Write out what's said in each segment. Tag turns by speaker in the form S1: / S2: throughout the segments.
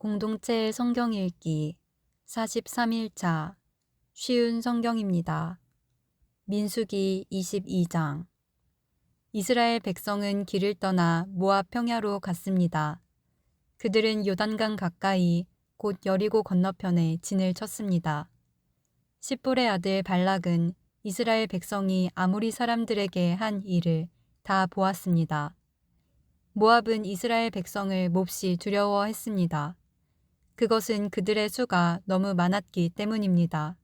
S1: 공동체 성경 읽기 43일차 쉬운 성경입니다. 민수기 22장. 이스라엘 백성은 길을 떠나 모압 평야로 갔습니다. 그들은 요단강 가까이 곧 여리고 건너편에 진을 쳤습니다. 십볼의 아들 발락은 이스라엘 백성이 아모리 사람들에게 한 일을 다 보았습니다. 모압은 이스라엘 백성을 몹시 두려워했습니다. 그것은 그들의 수가 너무 많았기 때문입니다.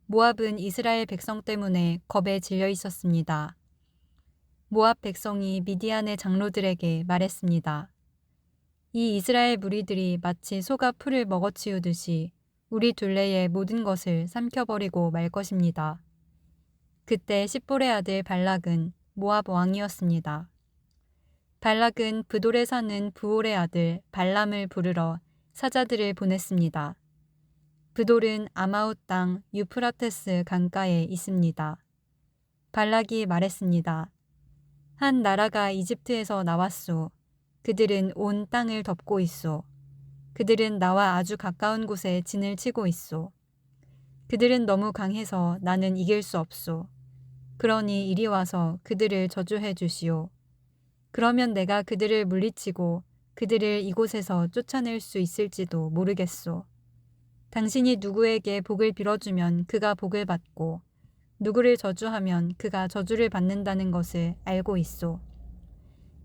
S1: 모압은 이스라엘 백성 때문에 겁에 질려 있었습니다. 모압 백성이 미디안의 장로들에게 말했습니다. 이 이스라엘 무리들이 마치 소가 풀을 먹어치우듯이 우리 둘레의 모든 것을 삼켜버리고 말 것입니다. 그때 십볼의 아들 발락은 모압 왕이었습니다. 발락은 브돌에 사는 부올의 아들 발람을 부르러 사자들을 보냈습니다. 브돌은 아마웃 땅 유프라테스 강가에 있습니다. 발락이 말했습니다. 한 나라가 이집트에서 나왔소. 그들은 온 땅을 덮고 있소. 그들은 나와 아주 가까운 곳에 진을 치고 있소. 그들은 너무 강해서 나는 이길 수 없소. 그러니 이리 와서 그들을 저주해 주시오. 그러면 내가 그들을 물리치고 그들을 이곳에서 쫓아낼 수 있을지도 모르겠소. 당신이 누구에게 복을 빌어주면 그가 복을 받고 누구를 저주하면 그가 저주를 받는다는 것을 알고 있소.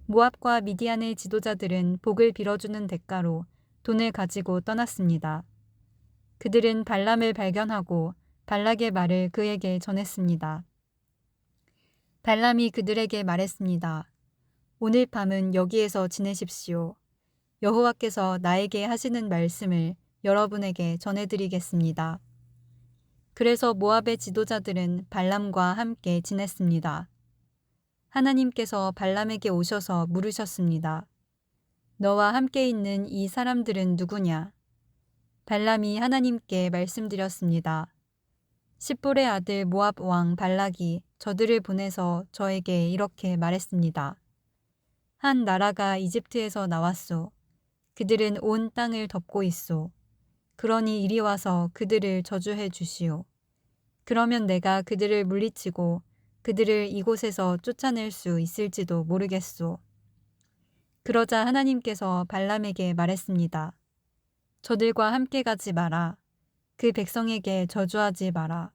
S1: 모압과 미디안의 지도자들은 복을 빌어주는 대가로 돈을 가지고 떠났습니다. 그들은 발람을 발견하고 발락의 말을 그에게 전했습니다. 발람이 그들에게 말했습니다. 오늘 밤은 여기에서 지내십시오. 여호와께서 나에게 하시는 말씀을 여러분에게 전해드리겠습니다. 그래서 모압의 지도자들은 발람과 함께 지냈습니다. 하나님께서 발람에게 오셔서 물으셨습니다. 너와 함께 있는 이 사람들은 누구냐? 발람이 하나님께 말씀드렸습니다. 십볼의 아들 모압 왕 발락이 저들을 보내서 저에게 이렇게 말했습니다. 한 나라가 이집트에서 나왔소. 그들은 온 땅을 덮고 있소. 그러니 이리 와서 그들을 저주해 주시오. 그러면 내가 그들을 물리치고 그들을 이곳에서 쫓아낼 수 있을지도 모르겠소. 그러자 하나님께서 발람에게 말했습니다. 저들과 함께 가지 마라. 그 백성에게 저주하지 마라.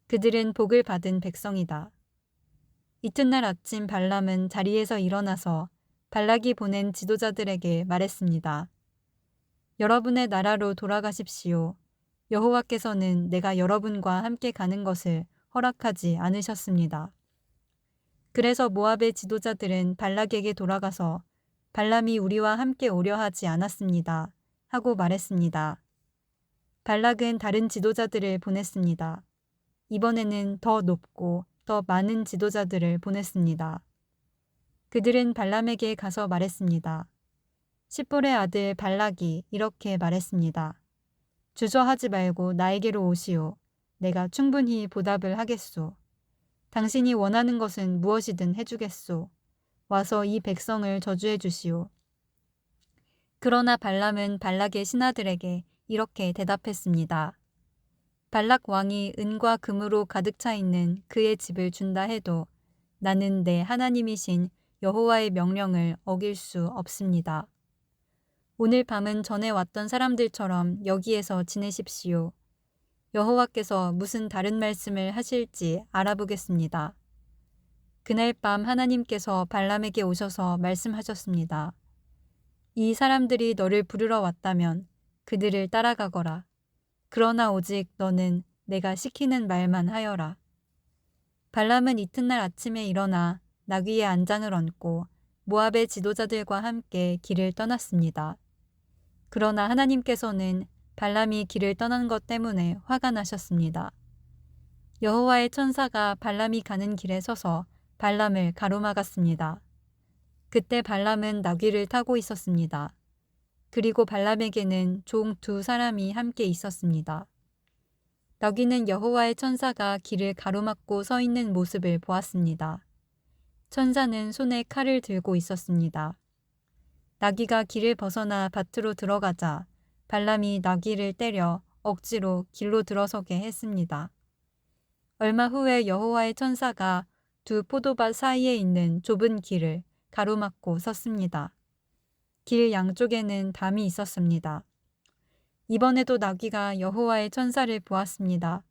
S1: 그들은 복을 받은 백성이다. 이튿날 아침 발람은 자리에서 일어나서 발락이 보낸 지도자들에게 말했습니다. 여러분의 나라로 돌아가십시오. 여호와께서는 내가 여러분과 함께 가는 것을 허락하지 않으셨습니다. 그래서 모압의 지도자들은 발락에게 돌아가서 발람이 우리와 함께 오려 하지 않았습니다. 하고 말했습니다. 발락은 다른 지도자들을 보냈습니다. 이번에는 더 높고 더 많은 지도자들을 보냈습니다. 그들은 발람에게 가서 말했습니다. 십볼의 아들 발락이 이렇게 말했습니다. 주저하지 말고 나에게로 오시오. 내가 충분히 보답을 하겠소. 당신이 원하는 것은 무엇이든 해주겠소. 와서 이 백성을 저주해 주시오. 그러나 발람은 발락의 신하들에게 이렇게 대답했습니다. 발락 왕이 은과 금으로 가득 차 있는 그의 집을 준다 해도 나는 내 하나님이신 여호와의 명령을 어길 수 없습니다. 오늘 밤은 전에 왔던 사람들처럼 여기에서 지내십시오. 여호와께서 무슨 다른 말씀을 하실지 알아보겠습니다. 그날 밤 하나님께서 발람에게 오셔서 말씀하셨습니다. 이 사람들이 너를 부르러 왔다면 그들을 따라가거라. 그러나 오직 너는 내가 시키는 말만 하여라. 발람은 이튿날 아침에 일어나 나귀의 안장을 얹고 모압의 지도자들과 함께 길을 떠났습니다. 그러나 하나님께서는 발람이 길을 떠난 것 때문에 화가 나셨습니다. 여호와의 천사가 발람이 가는 길에 서서 발람을 가로막았습니다. 그때 발람은 나귀를 타고 있었습니다. 그리고 발람에게는 종 2사람이 함께 있었습니다. 나귀는 여호와의 천사가 길을 가로막고 서 있는 모습을 보았습니다. 천사는 손에 칼을 들고 있었습니다. 나귀가 길을 벗어나 밭으로 들어가자 발람이 나귀를 때려 억지로 길로 들어서게 했습니다. 얼마 후에 여호와의 천사가 두 포도밭 사이에 있는 좁은 길을 가로막고 섰습니다. 길 양쪽에는 담이 있었습니다. 이번에도 나귀가 여호와의 천사를 보았습니다.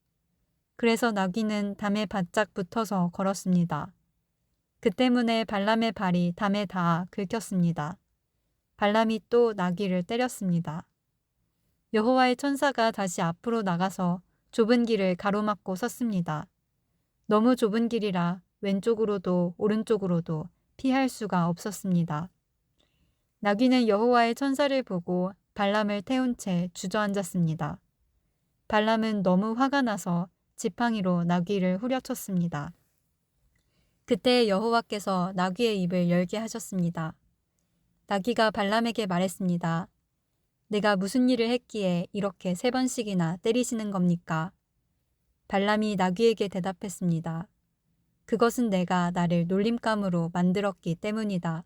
S1: 그래서 나귀는 담에 바짝 붙어서 걸었습니다. 그 때문에 발람의 발이 담에 닿아 긁혔습니다. 발람이 또 나귀를 때렸습니다. 여호와의 천사가 다시 앞으로 나가서 좁은 길을 가로막고 섰습니다. 너무 좁은 길이라 왼쪽으로도 오른쪽으로도 피할 수가 없었습니다. 나귀는 여호와의 천사를 보고 발람을 태운 채 주저앉았습니다. 발람은 너무 화가 나서 지팡이로 나귀를 후려쳤습니다. 그때 여호와께서 나귀의 입을 열게 하셨습니다. 나귀가 발람에게 말했습니다. 내가 무슨 일을 했기에 이렇게 3번씩이나 때리시는 겁니까? 발람이 나귀에게 대답했습니다. 그것은 내가 나를 놀림감으로 만들었기 때문이다.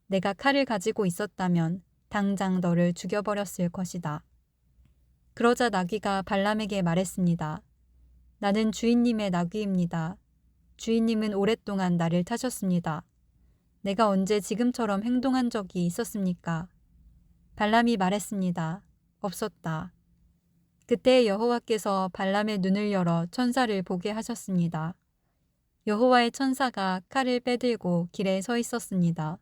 S1: 내가 칼을 가지고 있었다면 당장 너를 죽여버렸을 것이다. 그러자 나귀가 발람에게 말했습니다. 나는 주인님의 나귀입니다. 주인님은 오랫동안 나를 타셨습니다. 내가 언제 지금처럼 행동한 적이 있었습니까? 발람이 말했습니다. 없었다. 그때 여호와께서 발람의 눈을 열어 천사를 보게 하셨습니다. 여호와의 천사가 칼을 빼들고 길에 서 있었습니다.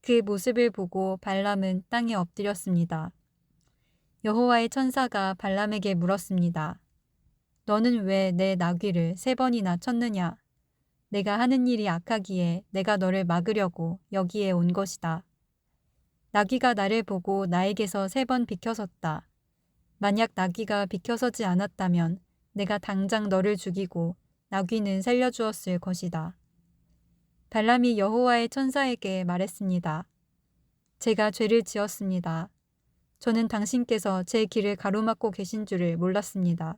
S1: 그 모습을 보고 발람은 땅에 엎드렸습니다. 여호와의 천사가 발람에게 물었습니다. 너는 왜 내 나귀를 3번이나 쳤느냐? 내가 하는 일이 악하기에 내가 너를 막으려고 여기에 온 것이다. 나귀가 나를 보고 나에게서 3번 비켜섰다. 만약 나귀가 비켜서지 않았다면 내가 당장 너를 죽이고 나귀는 살려주었을 것이다. 발람이 여호와의 천사에게 말했습니다. 제가 죄를 지었습니다. 저는 당신께서 제 길을 가로막고 계신 줄을 몰랐습니다.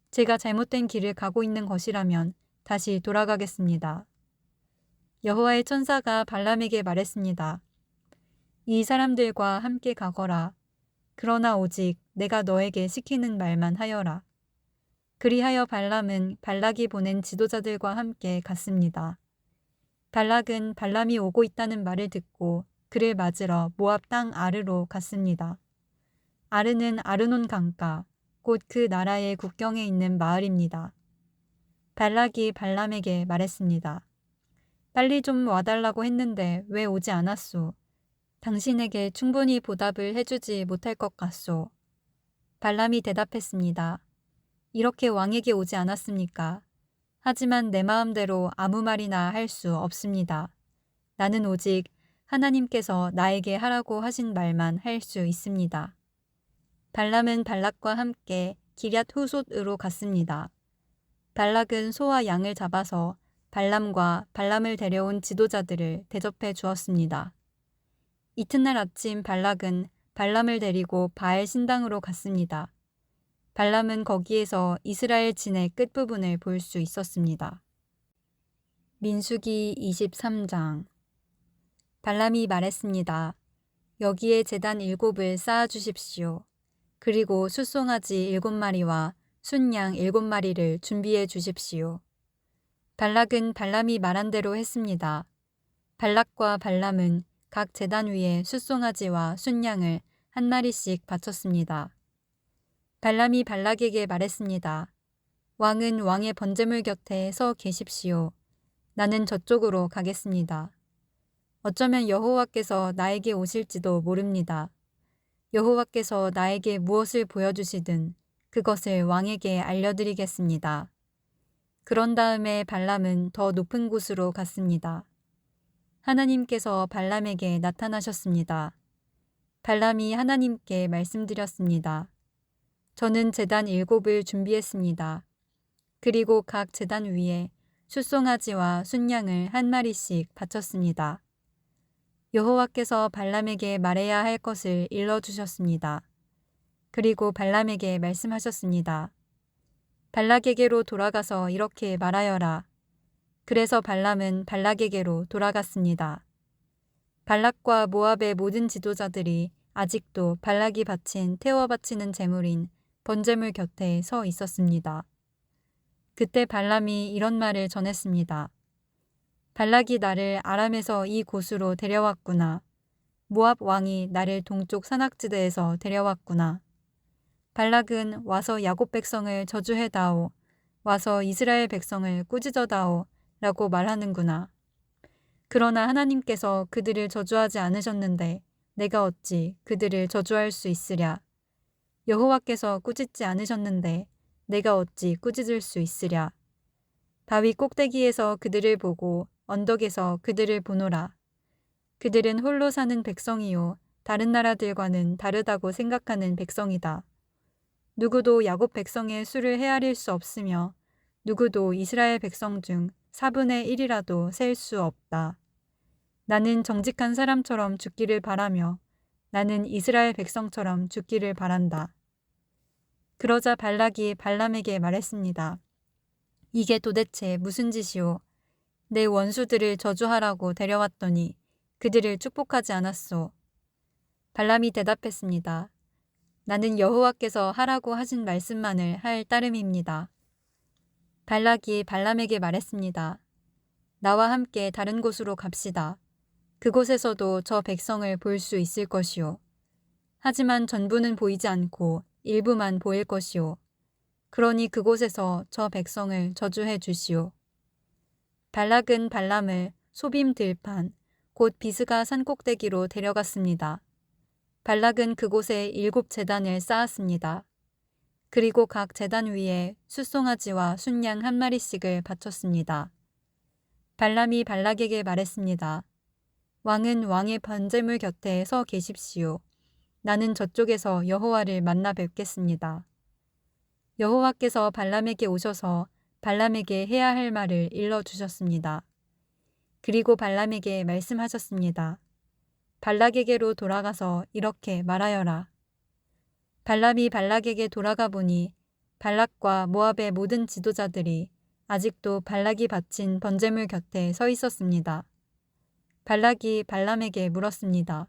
S1: 제가 잘못된 길을 가고 있는 것이라면 다시 돌아가겠습니다. 여호와의 천사가 발람에게 말했습니다. 이 사람들과 함께 가거라. 그러나 오직 내가 너에게 시키는 말만 하여라. 그리하여 발람은 발락이 보낸 지도자들과 함께 갔습니다. 발락은 발람이 오고 있다는 말을 듣고 그를 맞으러 모압 땅 아르로 갔습니다. 아르는 아르논 강가, 곧 그 나라의 국경에 있는 마을입니다. 발락이 발람에게 말했습니다. 빨리 좀 와달라고 했는데 왜 오지 않았소? 당신에게 충분히 보답을 해주지 못할 것 같소. 발람이 대답했습니다. 이렇게 왕에게 오지 않았습니까? 하지만 내 마음대로 아무 말이나 할 수 없습니다. 나는 오직 하나님께서 나에게 하라고 하신 말만 할 수 있습니다. 발람은 발락과 함께 기럇 후솥으로 갔습니다. 발락은 소와 양을 잡아서 발람과 발람을 데려온 지도자들을 대접해 주었습니다. 이튿날 아침 발락은 발람을 데리고 바알 신당으로 갔습니다. 발람은 거기에서 이스라엘 진의 끝부분을 볼 수 있었습니다. 민수기 23장. 발람이 말했습니다. 여기에 제단 7을 쌓아 주십시오. 그리고 숫송아지 7마리와 순양 7마리를 준비해 주십시오. 발락은 발람이 말한 대로 했습니다. 발락과 발람은 각 제단 위에 숫송아지와 순양을 1마리씩 바쳤습니다. 발람이 발락에게 말했습니다. 왕은 왕의 번제물 곁에 서 계십시오. 나는 저쪽으로 가겠습니다. 어쩌면 여호와께서 나에게 오실지도 모릅니다. 여호와께서 나에게 무엇을 보여주시든 그것을 왕에게 알려드리겠습니다. 그런 다음에 발람은 더 높은 곳으로 갔습니다. 하나님께서 발람에게 나타나셨습니다. 발람이 하나님께 말씀드렸습니다. 저는 제단 7을 준비했습니다. 그리고 각 제단 위에 숫송아지와 순양을 1마리씩 바쳤습니다. 여호와께서 발람에게 말해야 할 것을 일러주셨습니다. 그리고 발람에게 말씀하셨습니다. 발락에게로 돌아가서 이렇게 말하여라. 그래서 발람은 발락에게로 돌아갔습니다. 발락과 모압의 모든 지도자들이 아직도 발락이 바친 태워 바치는 제물인 번제물 곁에 서 있었습니다. 그때 발람이 이런 말을 전했습니다. 발락이 나를 아람에서 이 곳으로 데려왔구나. 모압 왕이 나를 동쪽 산악지대에서 데려왔구나. 발락은 와서 야곱 백성을 저주해다오. 와서 이스라엘 백성을 꾸짖어다오. 라고 말하는구나. 그러나 하나님께서 그들을 저주하지 않으셨는데 내가 어찌 그들을 저주할 수 있으랴. 여호와께서 꾸짖지 않으셨는데 내가 어찌 꾸짖을 수 있으랴. 바위 꼭대기에서 그들을 보고 언덕에서 그들을 보노라. 그들은 홀로 사는 백성이요 다른 나라들과는 다르다고 생각하는 백성이다. 누구도 야곱 백성의 수를 헤아릴 수 없으며 누구도 이스라엘 백성 중 4분의 1이라도 셀 수 없다. 나는 정직한 사람처럼 죽기를 바라며 나는 이스라엘 백성처럼 죽기를 바란다. 그러자 발락이 발람에게 말했습니다. 이게 도대체 무슨 짓이오? 내 원수들을 저주하라고 데려왔더니 그들을 축복하지 않았소. 발람이 대답했습니다. 나는 여호와께서 하라고 하신 말씀만을 할 따름입니다. 발락이 발람에게 말했습니다. 나와 함께 다른 곳으로 갑시다. 그곳에서도 저 백성을 볼 수 있을 것이오. 하지만 전부는 보이지 않고 일부만 보일 것이오. 그러니 그곳에서 저 백성을 저주해 주시오. 발락은 발람을 소빔 들판, 곧 비스가 산꼭대기로 데려갔습니다. 발락은 그곳에 7제단을 쌓았습니다. 그리고 각 제단 위에 숫송아지와 순양 1마리씩을 바쳤습니다. 발람이 발락에게 말했습니다. 왕은 왕의 번제물 곁에 서 계십시오. 나는 저쪽에서 여호와를 만나 뵙겠습니다. 여호와께서 발람에게 오셔서 발람에게 해야 할 말을 일러주셨습니다. 그리고 발람에게 말씀하셨습니다. 발락에게로 돌아가서 이렇게 말하여라. 발람이 발락에게 돌아가 보니 발락과 모압의 모든 지도자들이 아직도 발락이 바친 번제물 곁에 서 있었습니다. 발락이 발람에게 물었습니다.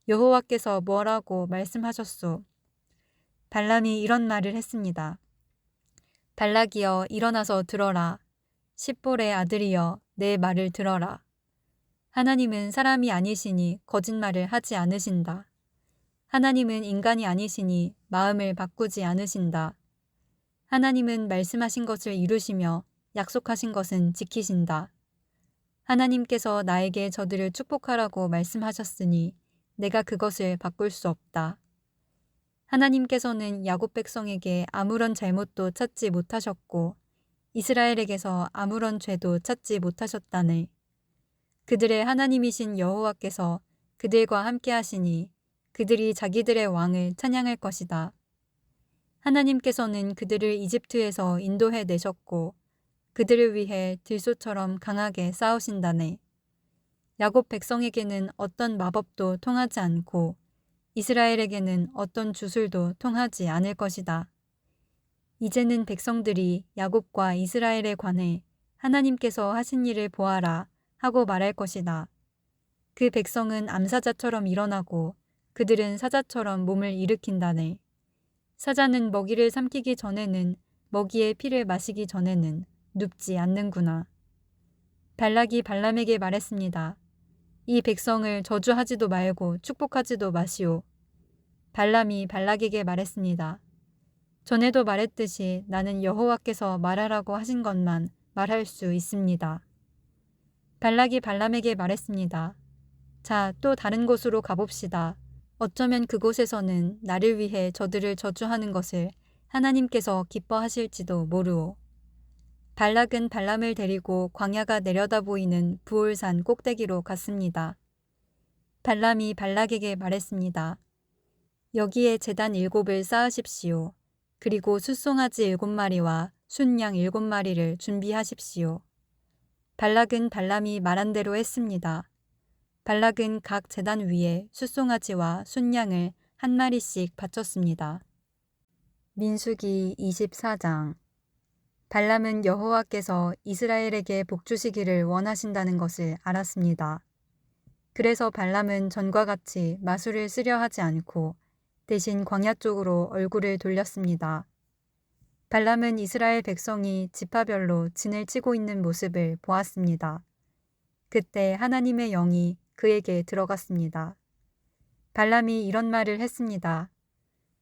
S1: 여호와께서 뭐라고 말씀하셨소? 발람이 이런 말을 했습니다. 발락이여 일어나서 들어라. 십볼의 아들이여 내 말을 들어라. 하나님은 사람이 아니시니 거짓말을 하지 않으신다. 하나님은 인간이 아니시니 마음을 바꾸지 않으신다. 하나님은 말씀하신 것을 이루시며 약속하신 것은 지키신다. 하나님께서 나에게 저들을 축복하라고 말씀하셨으니 내가 그것을 바꿀 수 없다. 하나님께서는 야곱 백성에게 아무런 잘못도 찾지 못하셨고 이스라엘에게서 아무런 죄도 찾지 못하셨다네. 그들의 하나님이신 여호와께서 그들과 함께 하시니 그들이 자기들의 왕을 찬양할 것이다. 하나님께서는 그들을 이집트에서 인도해 내셨고 그들을 위해 들소처럼 강하게 싸우신다네. 야곱 백성에게는 어떤 마법도 통하지 않고 이스라엘에게는 어떤 주술도 통하지 않을 것이다. 이제는 백성들이 야곱과 이스라엘에 관해 하나님께서 하신 일을 보아라 하고 말할 것이다. 그 백성은 암사자처럼 일어나고 그들은 사자처럼 몸을 일으킨다네. 사자는 먹이를 삼키기 전에는 먹이의 피를 마시기 전에는 눕지 않는구나. 발락이 발람에게 말했습니다. 이 백성을 저주하지도 말고 축복하지도 마시오. 발람이 발락에게 말했습니다. 전에도 말했듯이 나는 여호와께서 말하라고 하신 것만 말할 수 있습니다. 발락이 발람에게 말했습니다. 자, 또 다른 곳으로 가봅시다. 어쩌면 그곳에서는 나를 위해 저들을 저주하는 것을 하나님께서 기뻐하실지도 모르오. 발락은 발람을 데리고 광야가 내려다 보이는 부올산 꼭대기로 갔습니다. 발람이 발락에게 말했습니다. 여기에 제단 7을 쌓으십시오. 그리고 숫송아지 7마리와 순양 7마리를 준비하십시오. 발락은 발람이 말한 대로 했습니다. 발락은 각 제단 위에 숫송아지와 순양을 1마리씩 바쳤습니다. 민수기 24장. 발람은 여호와께서 이스라엘에게 복 주시기를 원하신다는 것을 알았습니다. 그래서 발람은 전과 같이 마술을 쓰려 하지 않고 대신 광야 쪽으로 얼굴을 돌렸습니다. 발람은 이스라엘 백성이 지파별로 진을 치고 있는 모습을 보았습니다. 그때 하나님의 영이 그에게 들어갔습니다. 발람이 이런 말을 했습니다.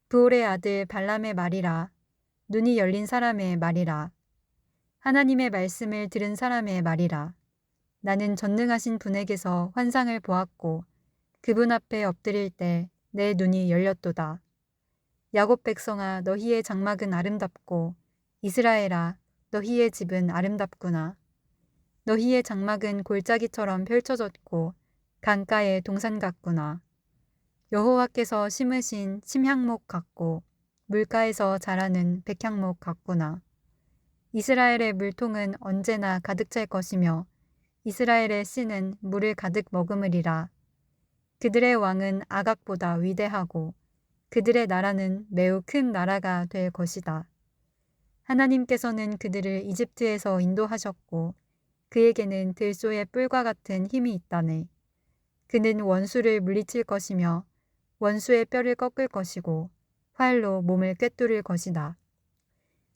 S1: 브올의 아들 발람의 말이라. 눈이 열린 사람의 말이라. 하나님의 말씀을 들은 사람의 말이라. 나는 전능하신 분에게서 환상을 보았고 그분 앞에 엎드릴 때 내 눈이 열렸도다. 야곱 백성아, 너희의 장막은 아름답고 이스라엘아, 너희의 집은 아름답구나. 너희의 장막은 골짜기처럼 펼쳐졌고 강가의 동산 같구나. 여호와께서 심으신 침향목 같고 물가에서 자라는 백향목 같구나. 이스라엘의 물통은 언제나 가득 찰 것이며 이스라엘의 씨는 물을 가득 머금으리라. 그들의 왕은 아각보다 위대하고 그들의 나라는 매우 큰 나라가 될 것이다. 하나님께서는 그들을 이집트에서 인도하셨고 그에게는 들소의 뿔과 같은 힘이 있다네. 그는 원수를 물리칠 것이며 원수의 뼈를 꺾을 것이고 활로 몸을 꿰뚫을 것이다.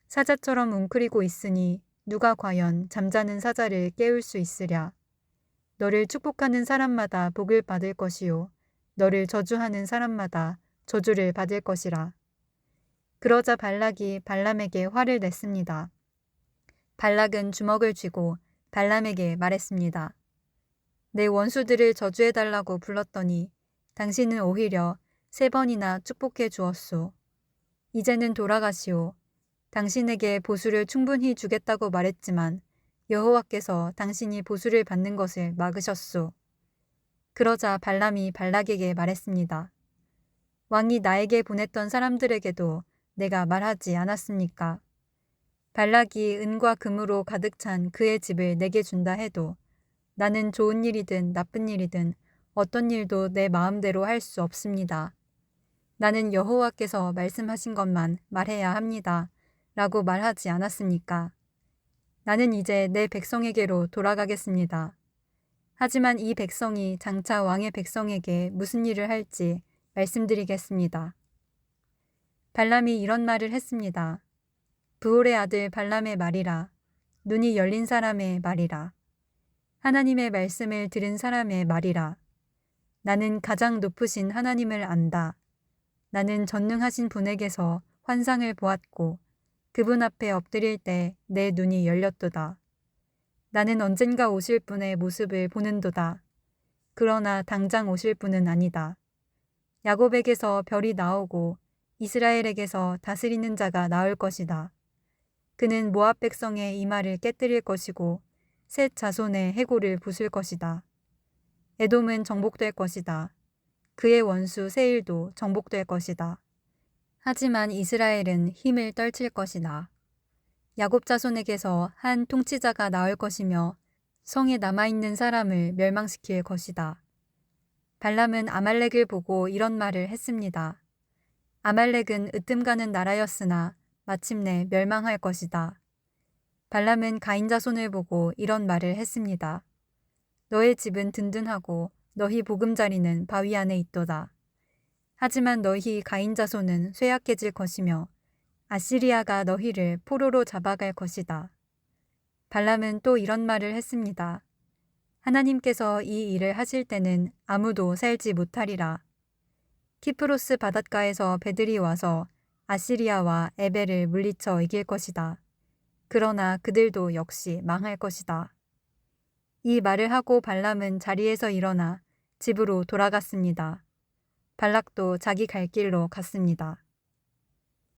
S1: 사자처럼 웅크리고 있으니 누가 과연 잠자는 사자를 깨울 수 있으랴. 너를 축복하는 사람마다 복을 받을 것이요 너를 저주하는 사람마다 저주를 받을 것이라. 그러자 발락이 발람에게 화를 냈습니다. 발락은 주먹을 쥐고 발람에게 말했습니다. 내 원수들을 저주해달라고 불렀더니 당신은 오히려 3번이나 축복해 주었소. 이제는 돌아가시오. 당신에게 보수를 충분히 주겠다고 말했지만 여호와께서 당신이 보수를 받는 것을 막으셨소. 그러자 발람이 발락에게 말했습니다. 왕이 나에게 보냈던 사람들에게도 내가 말하지 않았습니까? 발락이 은과 금으로 가득 찬 그의 집을 내게 준다 해도 나는 좋은 일이든 나쁜 일이든 어떤 일도 내 마음대로 할 수 없습니다. 나는 여호와께서 말씀하신 것만 말해야 합니다. 라고 말하지 않았습니까? 나는 이제 내 백성에게로 돌아가겠습니다. 하지만 이 백성이 장차 왕의 백성에게 무슨 일을 할지 말씀드리겠습니다. 발람이 이런 말을 했습니다. 브올의 아들 발람의 말이라. 눈이 열린 사람의 말이라. 하나님의 말씀을 들은 사람의 말이라. 나는 가장 높으신 하나님을 안다. 나는 전능하신 분에게서 환상을 보았고 그분 앞에 엎드릴 때 내 눈이 열렸도다. 나는 언젠가 오실 분의 모습을 보는도다. 그러나 당장 오실 분은 아니다. 야곱에게서 별이 나오고 이스라엘에게서 다스리는 자가 나올 것이다. 그는 모압 백성의 이마를 깨뜨릴 것이고 셋 자손의 해골을 부술 것이다. 에돔은 정복될 것이다. 그의 원수 세일도 정복될 것이다. 하지만 이스라엘은 힘을 떨칠 것이다. 야곱 자손에게서 한 통치자가 나올 것이며 성에 남아있는 사람을 멸망시킬 것이다. 발람은 아말렉을 보고 이런 말을 했습니다. 아말렉은 으뜸가는 나라였으나 마침내 멸망할 것이다. 발람은 가인 자손을 보고 이런 말을 했습니다. 너의 집은 든든하고 너희 보금자리는 바위 안에 있도다. 하지만 너희 가인 자손은 쇠약해질 것이며 아시리아가 너희를 포로로 잡아갈 것이다. 발람은 또 이런 말을 했습니다. 하나님께서 이 일을 하실 때는 아무도 살지 못하리라. 키프로스 바닷가에서 배들이 와서 아시리아와 에벨을 물리쳐 이길 것이다. 그러나 그들도 역시 망할 것이다. 이 말을 하고 발람은 자리에서 일어나 집으로 돌아갔습니다. 발락도 자기 갈 길로 갔습니다.